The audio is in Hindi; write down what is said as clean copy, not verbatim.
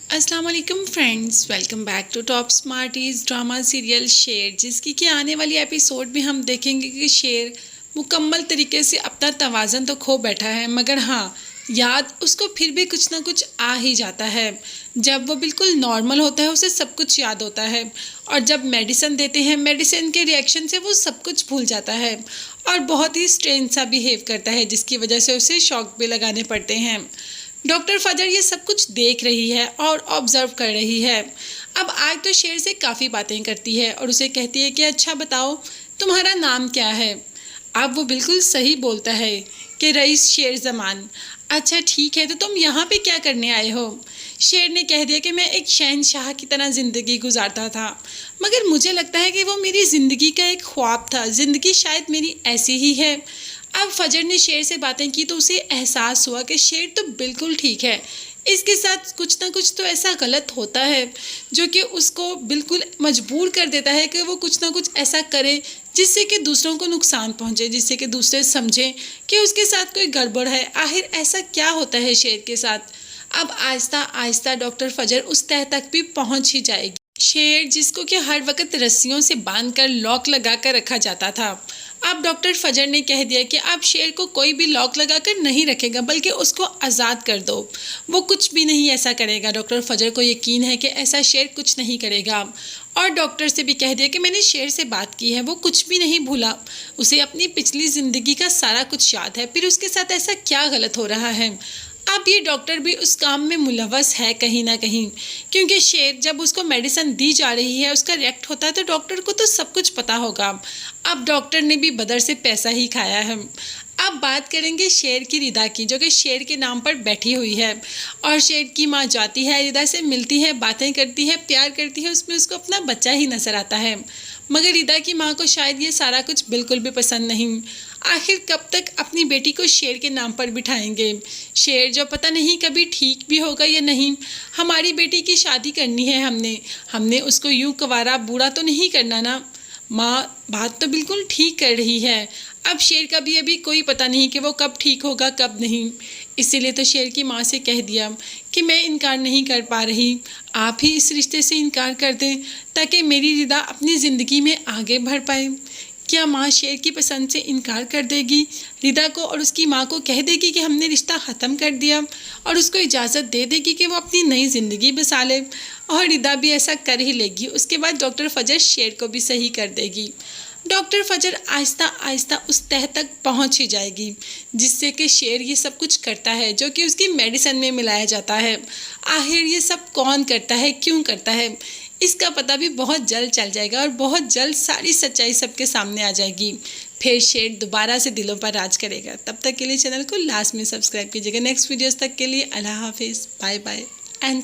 अस्सलाम वालेकुम friends, welcome back to Top Smarties drama serial Sher, जिसकी कि आने वाली एपिसोड में हम देखेंगे कि शेर मुकम्मल तरीके से अपना तवाज़न तो खो बैठा है, मगर हाँ, याद उसको फिर भी कुछ ना कुछ आ ही जाता है। जब वो बिल्कुल नॉर्मल होता है उसे सब कुछ याद होता है, और जब मेडिसिन देते हैं मेडिसिन के रिएक्शन से वो सब कुछ भूल जाता है और बहुत ही स्ट्रेंज सा बिहेव करता है, जिसकी वजह से उसे शॉक भी लगाने पड़ते हैं। डॉक्टर फजर ये सब कुछ देख रही है और ऑब्जर्व कर रही है। अब आज तो शेर से काफ़ी बातें करती है और उसे कहती है कि अच्छा बताओ, तुम्हारा नाम क्या है। अब वो बिल्कुल सही बोलता है कि रईस शेर जमान। अच्छा ठीक है, तो तुम यहाँ पे क्या करने आए हो। शेर ने कह दिया कि मैं एक शहनशाह की तरह ज़िंदगी गुजारता था, मगर मुझे लगता है कि वो मेरी ज़िंदगी का एक ख्वाब था। ज़िंदगी शायद मेरी ऐसी ही है। अब फजर ने शेर से बातें की तो उसे एहसास हुआ कि शेर तो बिल्कुल ठीक है, इसके साथ कुछ ना कुछ तो ऐसा गलत होता है जो कि उसको बिल्कुल मजबूर कर देता है कि वो कुछ ना कुछ ऐसा करे जिससे कि दूसरों को नुकसान पहुंचे, जिससे कि दूसरे समझें कि उसके साथ कोई गड़बड़ है। आखिर ऐसा क्या होता है शेर के साथ। अब आहिस्ता आहिस्ता डॉक्टर फजर उस तह तक भी पहुंच ही जाएगी। शेर जिसको कि हर वक्त रस्सियों से बांधकर लॉक लगा कर रखा जाता था, अब डॉक्टर फजर ने कह दिया कि अब शेर को कोई भी लॉक लगाकर नहीं रखेगा, बल्कि उसको आज़ाद कर दो। वो कुछ भी नहीं ऐसा करेगा। डॉक्टर फजर को यकीन है कि ऐसा शेर कुछ नहीं करेगा। और डॉक्टर से भी कह दिया कि मैंने शेर से बात की है, वो कुछ भी नहीं भूला। उसे अपनी पिछली ज़िंदगी का सारा कुछ याद है, फिर उसके साथ ऐसा क्या गलत हो रहा है। अब ये डॉक्टर भी उस काम में मुलव्वस है कहीं ना कहीं, क्योंकि शेर जब उसको मेडिसिन दी जा रही है उसका रिएक्ट होता है तो डॉक्टर को तो सब कुछ पता होगा। अब डॉक्टर ने भी बदर से पैसा ही खाया है। अब बात करेंगे शेर की रिदा की, जो कि शेर के नाम पर बैठी हुई है। और शेर की माँ जाती है, रिदा से मिलती है, बातें करती है, प्यार करती है, उसमें उसको अपना बच्चा ही नजर आता है। मगर रिदा की माँ को शायद ये सारा कुछ बिल्कुल भी पसंद नहीं। आखिर कब तक अपनी बेटी को शेर के नाम पर बिठाएंगे। शेर जो पता नहीं कभी ठीक भी होगा या नहीं। हमारी बेटी की शादी करनी है, हमने उसको यूं कवारा बूढ़ा तो नहीं करना ना। माँ बात तो बिल्कुल ठीक कर रही है। अब शेर का भी अभी कोई पता नहीं कि वो कब ठीक होगा कब नहीं। इसीलिए तो शेर की माँ से कह दिया कि मैं इनकार नहीं कर पा रही, आप ही इस रिश्ते से इनकार कर दें ताकि मेरी रिदा अपनी ज़िंदगी में आगे बढ़ पाए। क्या माँ शेर की पसंद से इनकार कर देगी, रिदा को और उसकी माँ को कह देगी कि हमने रिश्ता ख़त्म कर दिया, और उसको इजाज़त दे देगी कि वो अपनी नई ज़िंदगी बसा ले। और रिदा भी ऐसा कर ही लेगी। उसके बाद डॉक्टर फजर शेर को भी सही कर देगी। डॉक्टर फजर आहिस्ता आहिस्ता उस तह तक पहुंच ही जाएगी जिससे कि शेर ये सब कुछ करता है जो कि उसकी मेडिसिन में मिलाया जाता है। आखिर ये सब कौन करता है, क्यों करता है, इसका पता भी बहुत जल्द चल जाएगा और बहुत जल्द सारी सच्चाई सबके सामने आ जाएगी। फिर शेर दोबारा से दिलों पर राज करेगा। तब तक के लिए चैनल को लास्ट में सब्सक्राइब कीजिएगा। नेक्स्ट वीडियोस तक के लिए अल्लाह हाफिज़, बाय बाय एंड